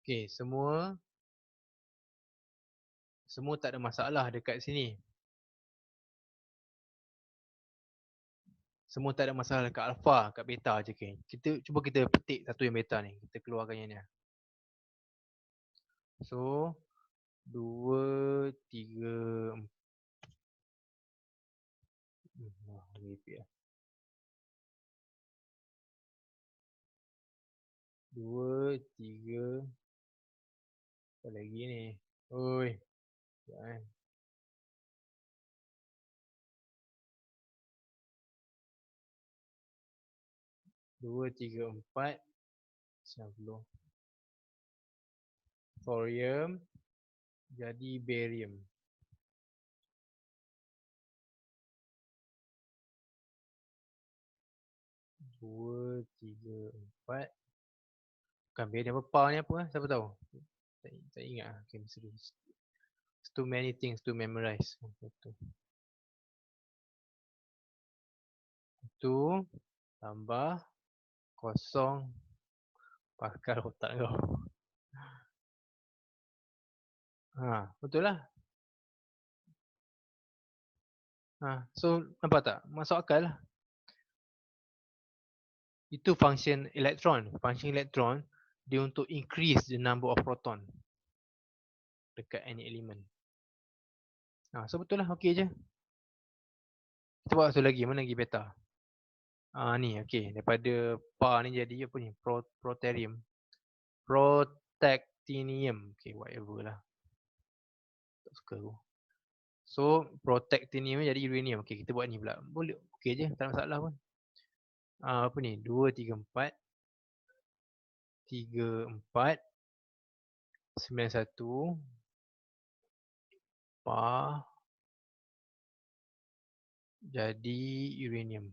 Okey, semua tak ada masalah dekat sini. Semua tak ada masalah dekat alpha, kat beta je. Okay. Cuba kita petik satu yang beta ni. Kita keluarkan yang ni. So 2, 3, 2, 3. Apa lagi ni? Oi. Jangan. 2, 3, 4. 90. Thorium. Jadi barium. 2, 3, 4. Bukan barium apa? Power ni apa? Siapa tahu? Tak ingat lah. Okay, it's too many things to memorize. Itu tambah kosong. Pakar otak kau. Betul lah. So nampak tak? Masuk akal lah. Itu function elektron. Function elektron dia untuk increase the number of proton dekat any element. So betul lah, okey je. Kita buat satu lagi, mana lagi beta? Ni okey, daripada par ni jadi apa ni? Proterium. Protactinium. Okey, whatever lah. Tak suka aku. So protactinium jadi uranium. Okey, kita buat ni pula. Boleh, okey je, tak ada masalah pun. Apa ni? 2, 3, 4. 3, 4. 9, 1. Par. Jadi uranium.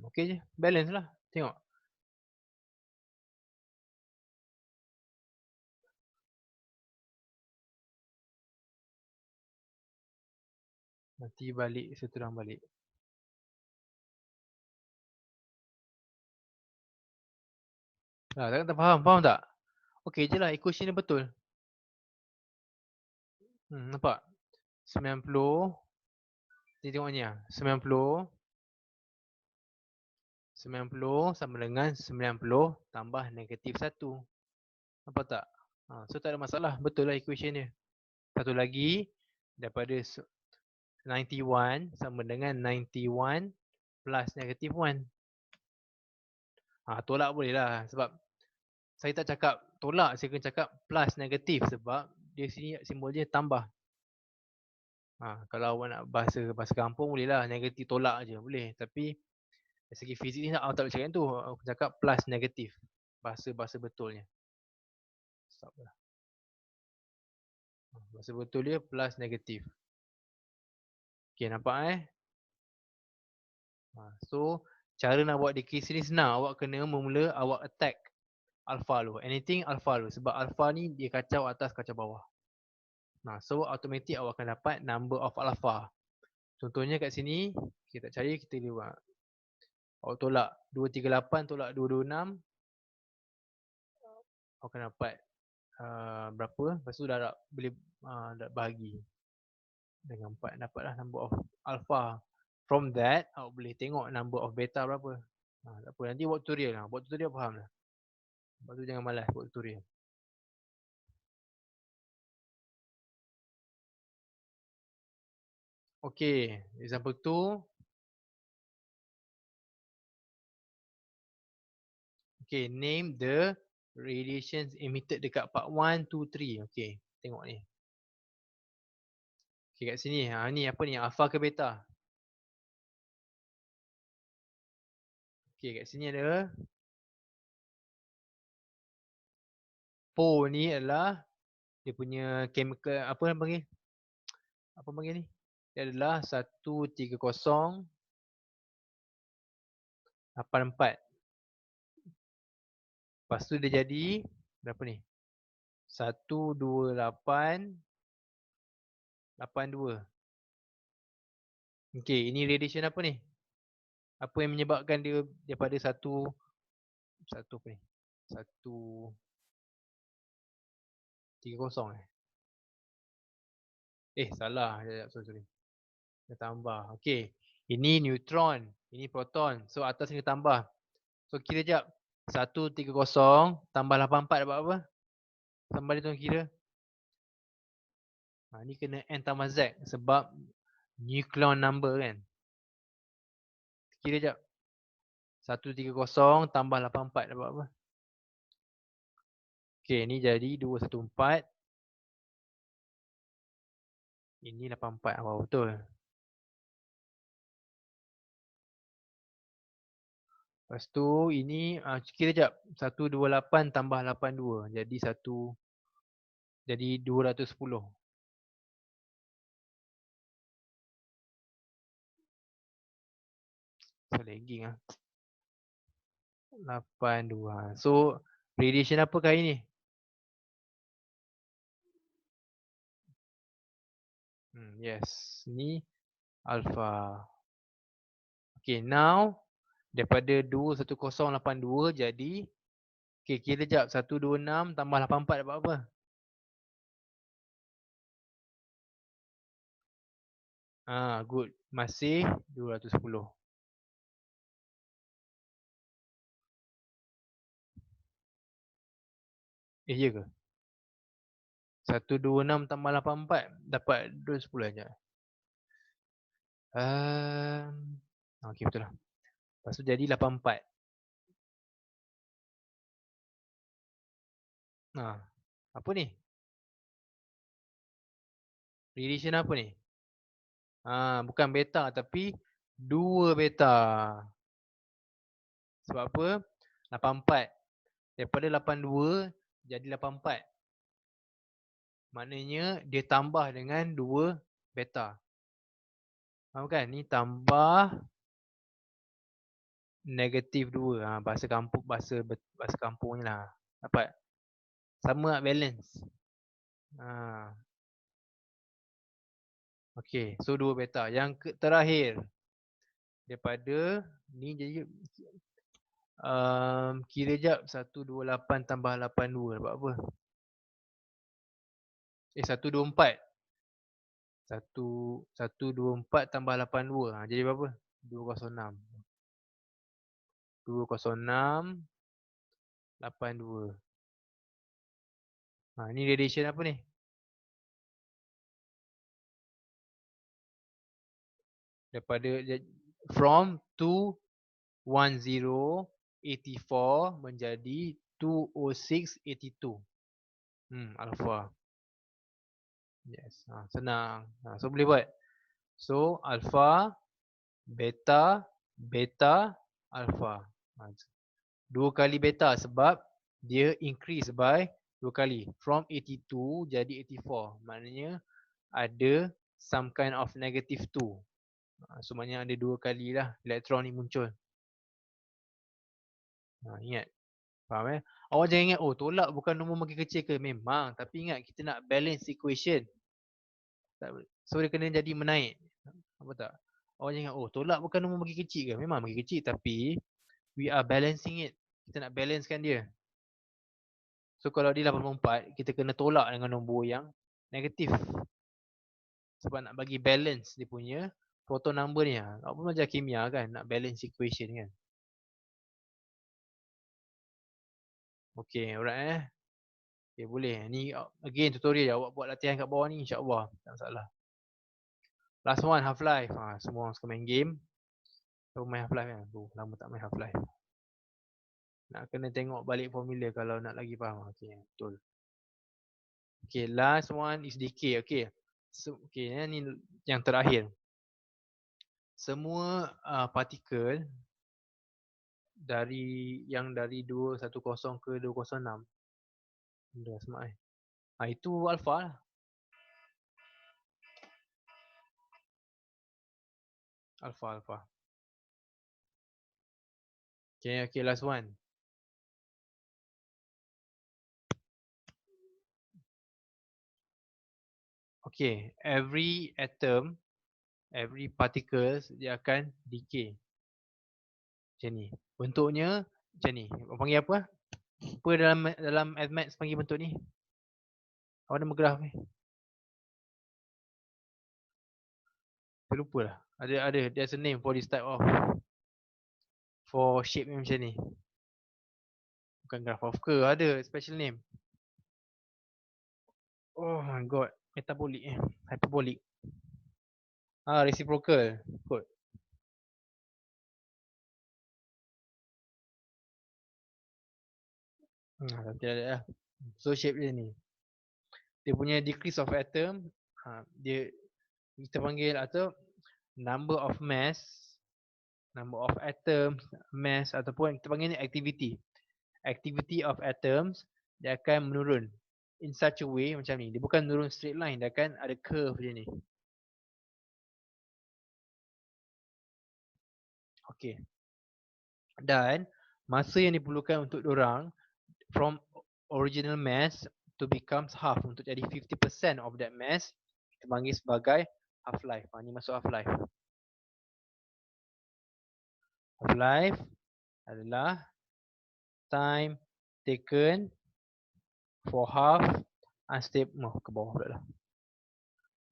Okey je. Balance lah. Tengok. Nanti balik, seterang balik. Takkan tak faham? Faham tak? Okey je lah. Equation ni betul. Nampak? 90. Kita tengok ni lah. 90. 90 sama dengan 90 tambah negatif 1. Nampak tak? So tak ada masalah. Betul lah equation dia. Satu lagi. Daripada 91 sama dengan 91 plus negatif 1. Tolak boleh lah. Sebab saya tak cakap tolak. Saya kena cakap plus negatif. Sebab dia sini simbol dia tambah. Kalau awak nak bahasa kampung boleh lah. Negatif tolak je boleh. Tapi dari segi fizik ni awak tak boleh cakap tu. Aku cakap plus negatif. Bahasa betulnya. Stop lah. Bahasa betul dia plus negatif. Okay, nampak So cara nak buat decrease ni senang. Awak kena memula awak attack alpha dulu. Anything alpha dulu. Sebab alpha ni dia kacau atas kacau bawah. So automatic awak akan dapat number of alpha. Contohnya kat sini kita tak cari, kita buat. Awak tolak 238 tolak 226. Awak akan dapat berapa. Lepas tu dah boleh dah bahagi dengan 4. Dapatlah number of alpha. From that awak boleh tengok number of beta berapa. Tak apa, nanti buat tutorial lah. Buat tutorial faham lah. Lepas tu jangan malas buat tutorial. Okay, example 2. Okay, name the radiations emitted dekat part 1, 2, 3. Okay, tengok ni. Okay, kat sini. Ni apa ni? Alpha ke beta? Okay, kat sini ada. Po ni adalah dia punya chemical, apa yang panggil? Apa panggil ni? Dia adalah 13084. Lepas tu dia jadi berapa ni? 128 82. Okey, ini radiation apa ni? Apa yang menyebabkan dia daripada satu apa ni? 130 salah. Sorry. Dia tambah. Okey. Ini neutron, ini proton. So atas ni dia tambah. So kira jap. 130 tambah 84 dapat apa? Tambah dia tuan kira. Ni kena N tambah Z sebab nucleon number kan. Kira jap. 130 tambah 84 dapat apa? Okey, ni jadi 214. Ini 84 apa betul? Lepas tu ini kira jap. 128 tambah 82 jadi 210. So lagging 82. So radiation apa kali ni? Yes. Ni alpha. Okay, now daripada 21082 jadi kira jap 126 tambah 84 dapat apa? Good. Masih 210. Ya ke? 126 tambah 84 dapat 210 aja. Okey betul lah. Lepas tu jadi 84. Apa ni? Radiation apa ni? Bukan beta tapi 2 beta. Sebab apa? 84. Daripada 82 jadi 84. Maknanya dia tambah dengan 2 beta. Faham kan? Ni tambah negatif 2. Bahasa kampungnya lah. Dapat. Sama tak balance. Okay. So 2 beta. Yang terakhir. Daripada ni jadi kira jap 128 tambah 82 dapat apa? 124. 124 tambah 82 jadi berapa? 206. 206 82. Ni radiation apa ni? Daripada from 21084 menjadi 20682. Alpha. Yes. Senang. So boleh buat. So alpha, beta, beta, alpha. 2 kali beta sebab dia increase by 2 kali. From 82 jadi 84. Maknanya ada some kind of negative 2. So maknanya ada 2 kali lah elektron ni muncul. Ingat. Faham Awak jangan ingat tolak bukan nombor makin kecil ke? Memang. Tapi ingat kita nak balance equation. So dia kena jadi menaik. Apa tak? Awak jangan ingat tolak bukan nombor makin kecil ke? Memang makin kecil tapi we are balancing it. Kita nak balancekan dia. So kalau dia 84, kita kena tolak dengan nombor yang negatif. Sebab nak bagi balance dia punya proton number ni. Awak pun belajar kimia kan, nak balance equation kan. Okay, alright Okay, boleh. Ni again tutorial je. Awak buat latihan kat bawah ni insya-Allah. Tak masalah. Last one, Half-Life. Semua orang suka main game. So main Half-Life kan. Lama tak main Half-Life. Nak kena tengok balik formula kalau nak lagi faham. Okay, betul. Okay, last one is decay. Okay. So, okay, ni yang terakhir. Semua partikel dari 210 ke 206. Dah smart itu alpha lah. Alpha. Okay, last one. Okay, every atom, every particles dia akan decay. Macam ni. Bentuknya macam ni. Orang panggil apa? Apa dalam maths panggil bentuk ni? Apa nama graf ni? Saya lupa lah. Ada. There's a name for this type of for shape ni macam ni. Bukan graph of curve. Ada special name. Oh my god. Metabolic hyperbolic. Reciprocal. Kot. Nanti ada lah. So shape dia ni. Dia punya decrease of atom. Dia kita panggil atau number of mass, number of atoms, mass ataupun kita panggil ni activity. Activity of atoms dia akan menurun in such a way macam ni. Dia bukan menurun straight line, dia akan ada curve dia ni. Okay. Dan masa yang diperlukan untuk diorang from original mass to becomes half, untuk jadi 50% of that mass, kita panggil sebagai half life. Ni masuk half life. Half life adalah time taken for half unstable ke bawah pula lah.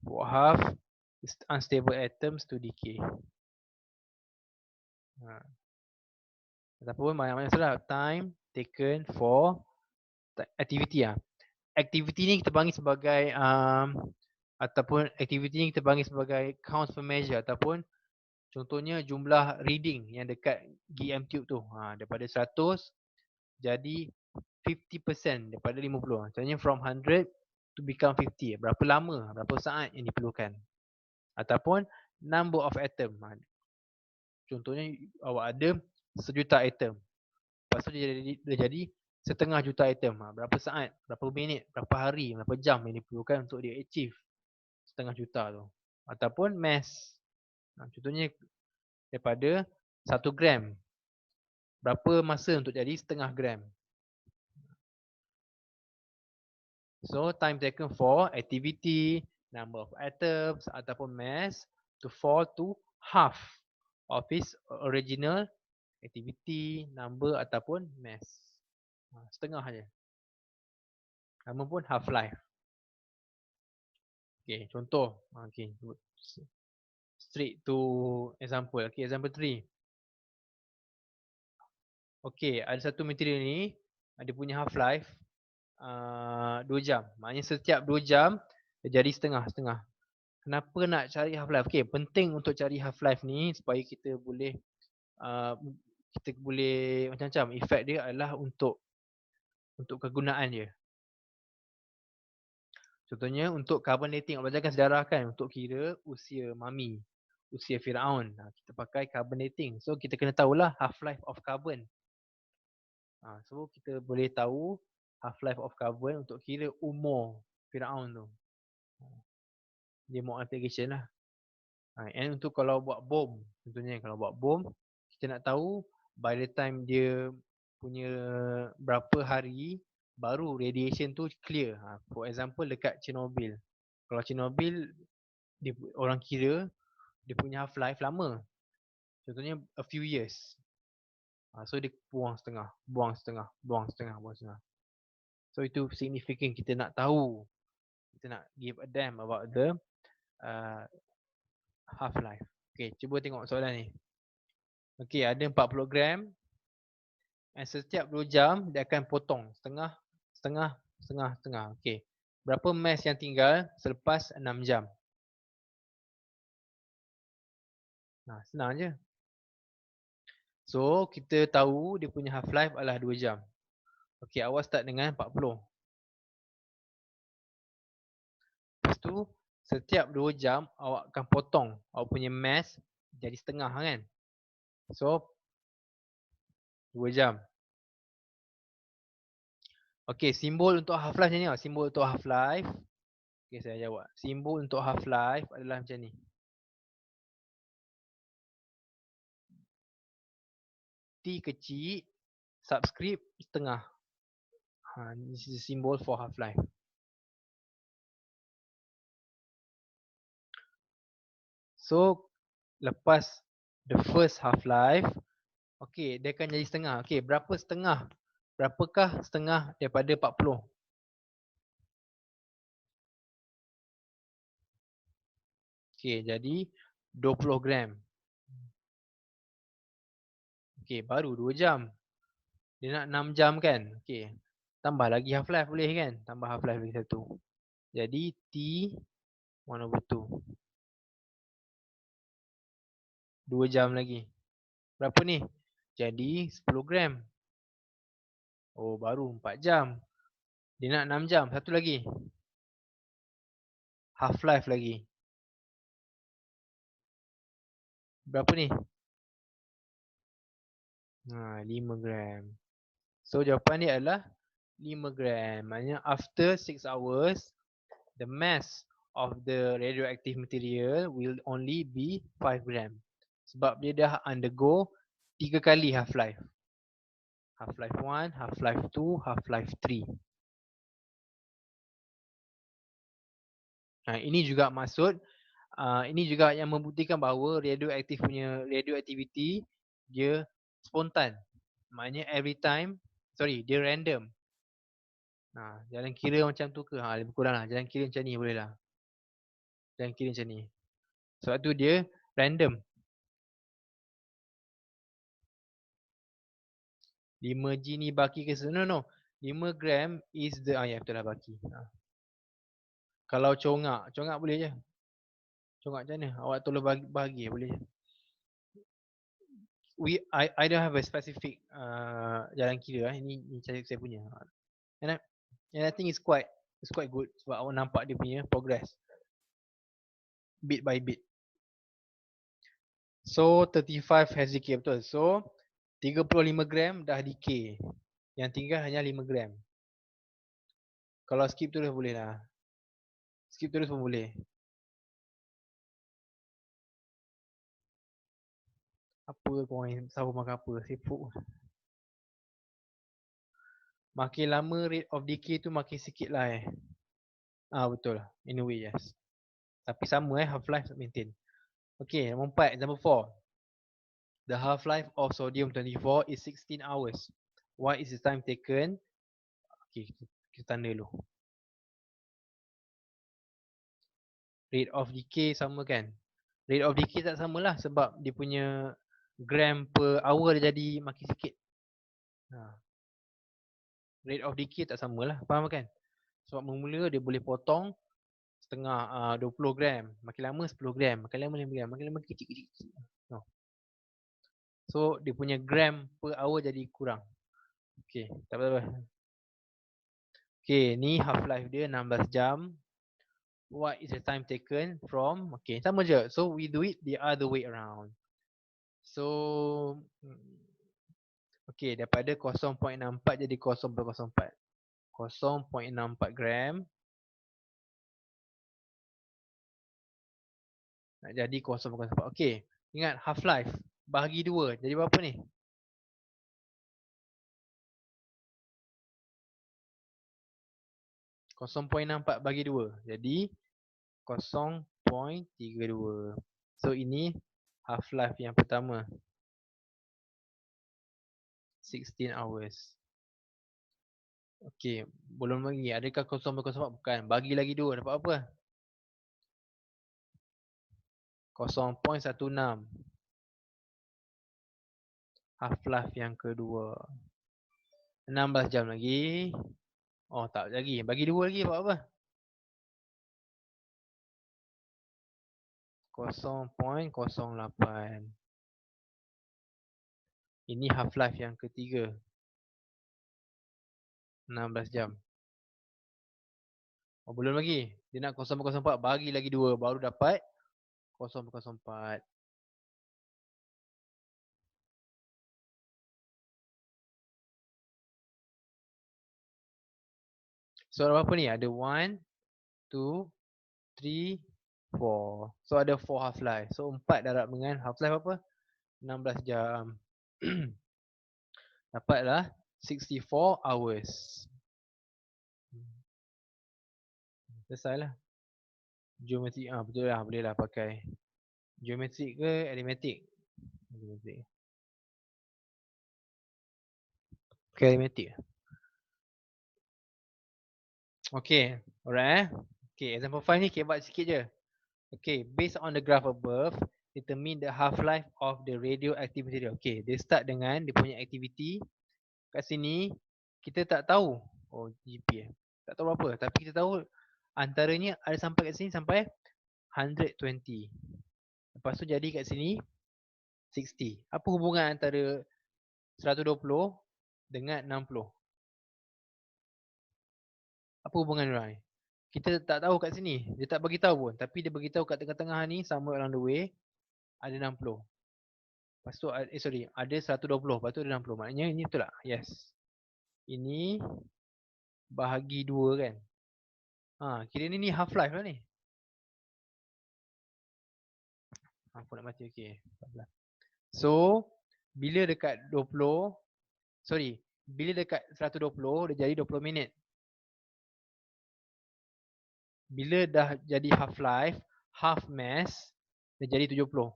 For half unstable atoms to decay. Ataupun banyak-banyak salah. Time taken for activity lah. Activity ni kita panggil sebagai ataupun activity ni kita panggil sebagai count per measure ataupun contohnya jumlah reading yang dekat GM tube tu. Daripada 100 jadi 50% daripada 50. Contohnya from 100 to become 50. Berapa lama, berapa saat yang diperlukan. Ataupun number of atom. Contohnya awak ada 1,000,000 atom. Lepas tu dia jadi setengah juta atom. Berapa saat, berapa minit, berapa hari, berapa jam yang diperlukan untuk dia achieve setengah juta tu. Ataupun mass. Contohnya daripada 1 gram. Berapa masa untuk jadi setengah gram. So time taken for activity, number of atoms ataupun mass to fall to half of its original activity, number ataupun mass. Setengah aja. Nama pun half life. Okay, contoh. Okay, straight to example. Okay, example 3. Okay, ada satu material ni, dia punya half life 2 jam. Maknanya setiap 2 jam dia jadi setengah-setengah. Kenapa nak cari half life? Okay, penting untuk cari half life ni supaya kita boleh macam-macam. Efek dia adalah untuk kegunaan dia. Contohnya untuk carbon dating, Allah belajarkan sejarah kan, untuk kira usia mami, usia Firaun. Kita pakai carbon dating. So kita kena tahulah half life of carbon. So kita boleh tahu half life of carbon untuk kira umur Firaun tu. Dia more application lah. And untuk kalau buat bom, contohnya kalau buat bom, kita nak tahu by the time dia punya berapa hari baru radiation tu clear. For example dekat Chernobyl. Kalau Chernobyl orang kira dia punya half life lama. Contohnya a few years. So dia buang setengah. So itu significant kita nak tahu. Kita nak give a damn about the half life. Okay, cuba tengok soalan ni. Okay, ada 40 gram. Dan setiap 2 jam dia akan potong setengah. Okay. Berapa mass yang tinggal selepas 6 jam? Senang je. So, kita tahu dia punya half life adalah 2 jam. Okay, awak start dengan 40. Lepas tu, setiap 2 jam awak akan potong awak punya mass jadi setengah kan? So, 2 jam. Okay, simbol untuk half life macam ni. Simbol untuk half life. Okay, saya jawab. Simbol untuk half life adalah macam ni. T kecil, subscript setengah. This is a symbol for half life. So lepas the first half life, okay, dia akan jadi setengah. Okay, berapa setengah? Berapakah setengah daripada 40? Okay, jadi 20 gram. Okay, baru 2 jam. Dia nak 6 jam kan? Okay, tambah lagi half life boleh kan? Tambah half life lagi satu. Jadi T 1/2. 2 jam lagi. Berapa ni? Jadi 10 gram. Oh, baru 4 jam. Dia nak 6 jam. Satu lagi. Half life lagi. Berapa ni? 5 gram. So jawapan dia adalah 5 gram. Maknanya after 6 hours, the mass of the radioactive material will only be 5 gram. Sebab dia dah undergo 3 kali half life. Half life 1, half life 2, half life 3. Ini juga maksud, ini juga yang membuktikan bahawa radioactivity dia spontan. Maknanya every time, dia random. Jalan kira macam tu ke? Lebih kurang lah. Jalan kira macam ni boleh lah. Jalan kira macam ni. Sebab tu dia random. 5G ni baki ke? No. 5 gram is the, ya betul lah baki. Kalau congak boleh je. Congak macam mana? Awak tolong bahagi boleh je. I don't have a specific jalan kira. Ini saya punya. And I think it's quite good sebab awak nampak dia punya progress bit by bit. So 35 has decay, betul. So 35 gram dah decay. Yang tinggal hanya 5 gram. Kalau skip terus boleh lah. Skip terus pun boleh. Apa korang sahur makan apa? Sipuk. Makin lama rate of decay tu makin sikit lah betul. In a way, yes. Tapi sama half-life maintain. Okay, nombor 4, example 4. The half-life of sodium 24 is 16 hours. What is the time taken? Okay, kita tanda dulu. Rate of decay sama kan? Rate of decay tak samalah sebab dia punya gram per hour dia jadi makin sikit. Rate of decay tak samalah, faham kan? Sebab mula-mula dia boleh potong setengah 20 gram, makin lama 10 gram, makin lama 5 gram, makin lama kecil-kecil. So dia punya gram per hour jadi kurang. Okay, tak apa-apa. Okay, ni half life dia 16 jam. What is the time taken from? Okay, sama je. So we do it the other way around. So okay, daripada 0.64 jadi 0.04. 0.64 gram nak jadi 0.04. Okay, ingat half life bahagi 2 jadi berapa ni? 0.64 bagi 2 jadi 0.32. So ini half life yang pertama, 16 hours. Okay, belum lagi. Adakah 0.04? Bukan. Bagi lagi 2 dapat apa? 0.16. Half life yang kedua, 16 jam lagi. Oh tak lagi. Bagi 2 lagi dapat apa? 0.08. Ini half life yang ketiga, 16 jam. Oh belum lagi. Dia nak 0.04 bagi lagi 2 baru dapat 0.04. So ada berapa ni? Ada 1, 2, 3, 4. So ada 4 half life. So 4 darab dengan half life apa? 16 jam. Dapatlah 64 hours. Selesai lah. Geometri betul lah, boleh lah pakai Geometrik ke arithmetic? Arithmetic. Okay, arithmetic. Okay, alright Okay, example 5 ni kebat sikit je. Okay, based on the graph above, determine the half-life of the radioactive material. Okay, dia start dengan dia punya activity. Kat sini, kita tak tahu. Oh, GP Tak tahu apa. Tapi kita tahu antaranya ada sampai kat sini sampai 120. Lepas tu jadi kat sini 60. Apa hubungan antara 120 dengan 60? Apa hubungan diorang ni? Kita tak tahu kat sini. Dia tak bagi tahu pun. Tapi dia bagi tahu kat tengah-tengah ni, somewhere along the way, ada 60. Lepas tu, ada 120. Lepas tu ada 60. Maknanya ini betul tak? Yes. Ini bahagi 2 kan? Kira ni half-life lah ni. Aku nak baca, okay. So, bila dekat 20, bila dekat 120, dia jadi 20 minit. Bila dah jadi half-life, half mass, dia jadi 70.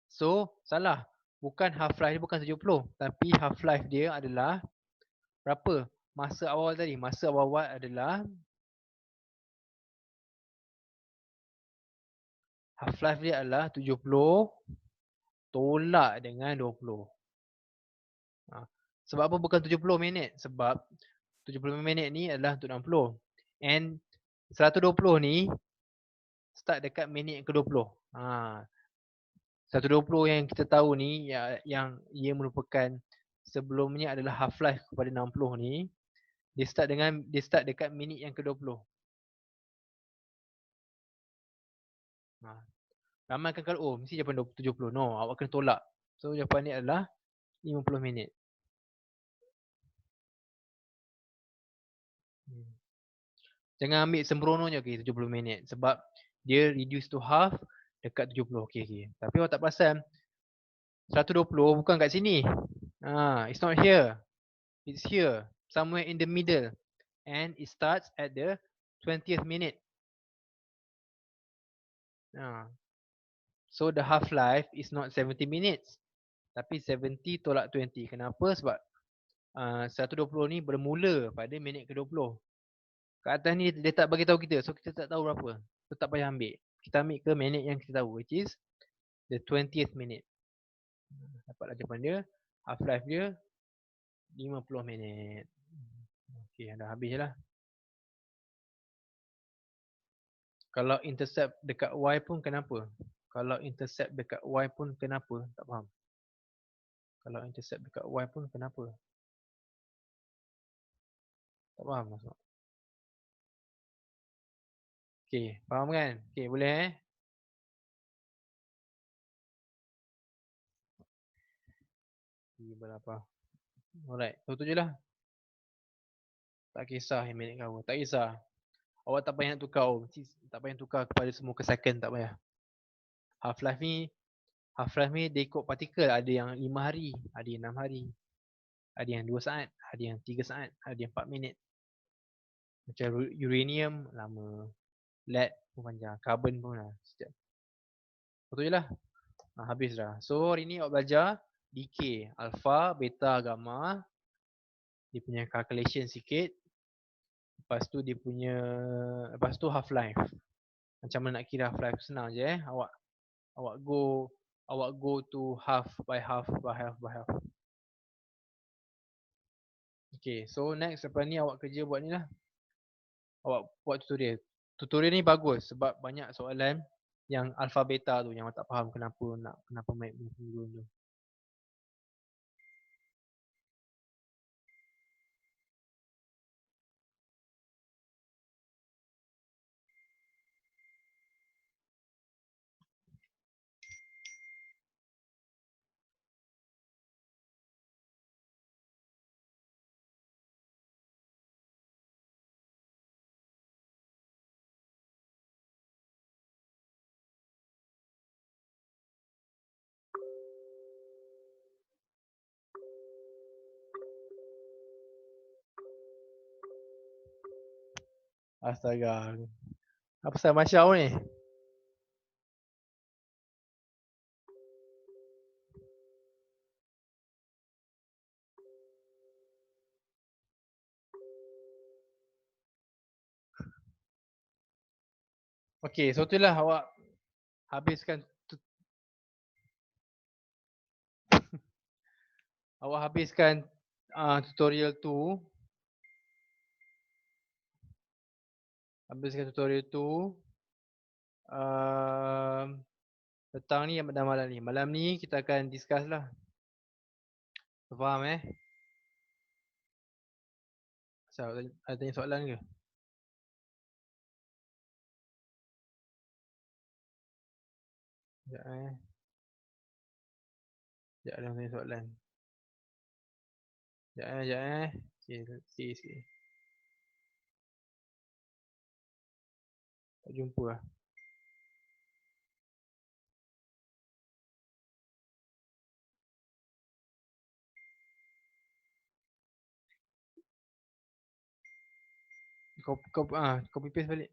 So, salah. Bukan half-life dia bukan 70. Tapi half-life dia adalah berapa? Masa awal tadi. Masa awal adalah half-life dia adalah 70 tolak dengan 20. Sebab apa bukan 70 minit? Sebab 70 minit ni adalah untuk 60. And 120 ni start dekat minit yang ke-20. 120 yang kita tahu ni yang ia merupakan sebelumnya adalah half-life kepada 60 ni, dia start dekat minit yang ke-20. Ramai akan kalau mesti jawapan 70. No, awak kena tolak. So jawapan ni adalah 50 minit. Jangan ambil sembrononya 70 minit sebab dia reduce to half dekat 70. Okey. Tapi awak tak perasan 120 bukan kat sini. It's not here. It's here. Somewhere in the middle. And it starts at the 20th minute. So the half-life is not 70 minutes. Tapi 70 tolak 20. Kenapa? Sebab 120 ni bermula pada minit ke-20. Kat atas ni dia tak bagi tahu kita. So kita tak tahu berapa. So tak payah ambil. Kita ambil ke minit yang kita tahu, which is the 20th minute. Dapatlah jawapan dia. Half-life dia 50 minit. Okay, dah habis je lah. Kalau intercept dekat Y pun kenapa? Kalau intercept dekat Y pun kenapa? Tak faham. Kalau intercept dekat Y pun kenapa? Tak faham maksud. Okay, faham kan? Okay, boleh Berapa? Alright, tu je lah. Tak kisah yang minit kau. Tak kisah. Awak tak payah nak tukar. Tak payah tukar kepada semua ke second. Tak payah. Half-life ni dia ikut partikel. Ada yang 5 hari. Ada yang 6 hari. Ada yang 2 saat. Ada yang 3 saat. Ada yang 4 minit. Macam uranium lama. Lead pun panjang. Carbon pun lah. Sekejap. Betul je lah. Habis dah. So hari ni awak belajar decay. Alpha, beta, gamma. Dia punya calculation sikit. Lepas tu dia punya. Lepas tu half-life. Macam mana nak kira half-life. Senang je Awak go to half by half by half by half. Okay, so next lepas ni awak kerja buat ni lah. Awak buat tutorial. Tutorial ni bagus sebab banyak soalan yang alpha beta tu yang awak tak faham kenapa main turun tu. Astaga. Apa pasal Masyau ni? Okay, so itulah awak habiskan awak habiskan tutorial tu. Habiskan tutorial tu. Petang ni dan malam ni. Malam ni kita akan discuss lah. Faham So, ada tanya soalan ke? Sekejap Sekejap ada tanya soalan. Sekejap Okay, sikit. Tak jumpa lah. Copy paste balik.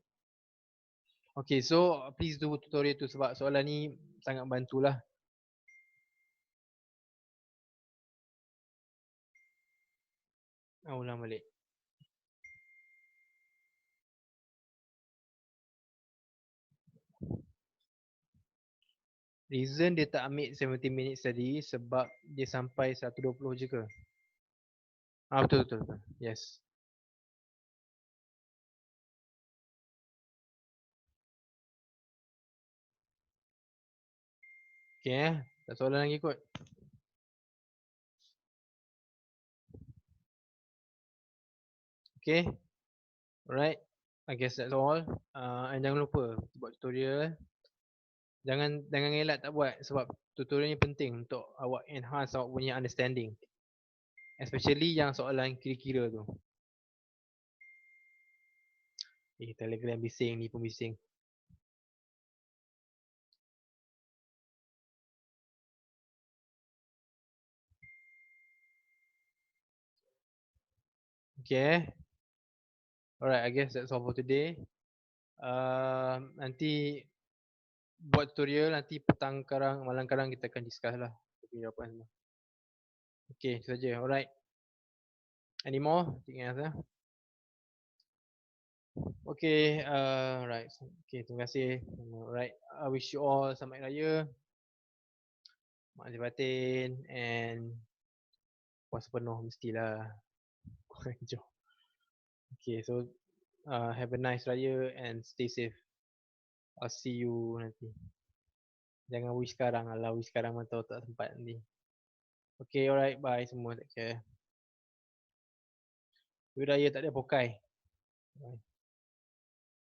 Okay, so please do tutorial tu sebab soalan ni sangat bantulah. Ulang balik. Reason dia tak ambil 70 minutes tadi sebab dia sampai 1:20 je ke? Betul. Yes. Okay tak soalan lagi kot. Okay. Alright. I guess that's all. And jangan lupa buat tutorial. Jangan elak tak buat sebab tutorial ni penting untuk awak enhance awak punya understanding. Especially yang soalan kira-kira tu. Telegram bising ni pun bising. Okay. Alright, I guess that's all for today. Nanti buat tutorial, nanti petang karang, malam karang kita akan discuss lah. Jawapan semua. Okay, itu saja. Alright. Any more? Okay, right. Okay, terima kasih. Alright, I wish you all selamat raya. Mak Zee batin and puasa penuh mestilah. Kurang jauh. Okay, so have a nice raya and stay safe. I'll see you nanti. Jangan wish sekarang lah, wish sekarang mana tahu tak sempat nanti. Okay, alright, bye semua, take care. Raya tak ada pokai. Bye.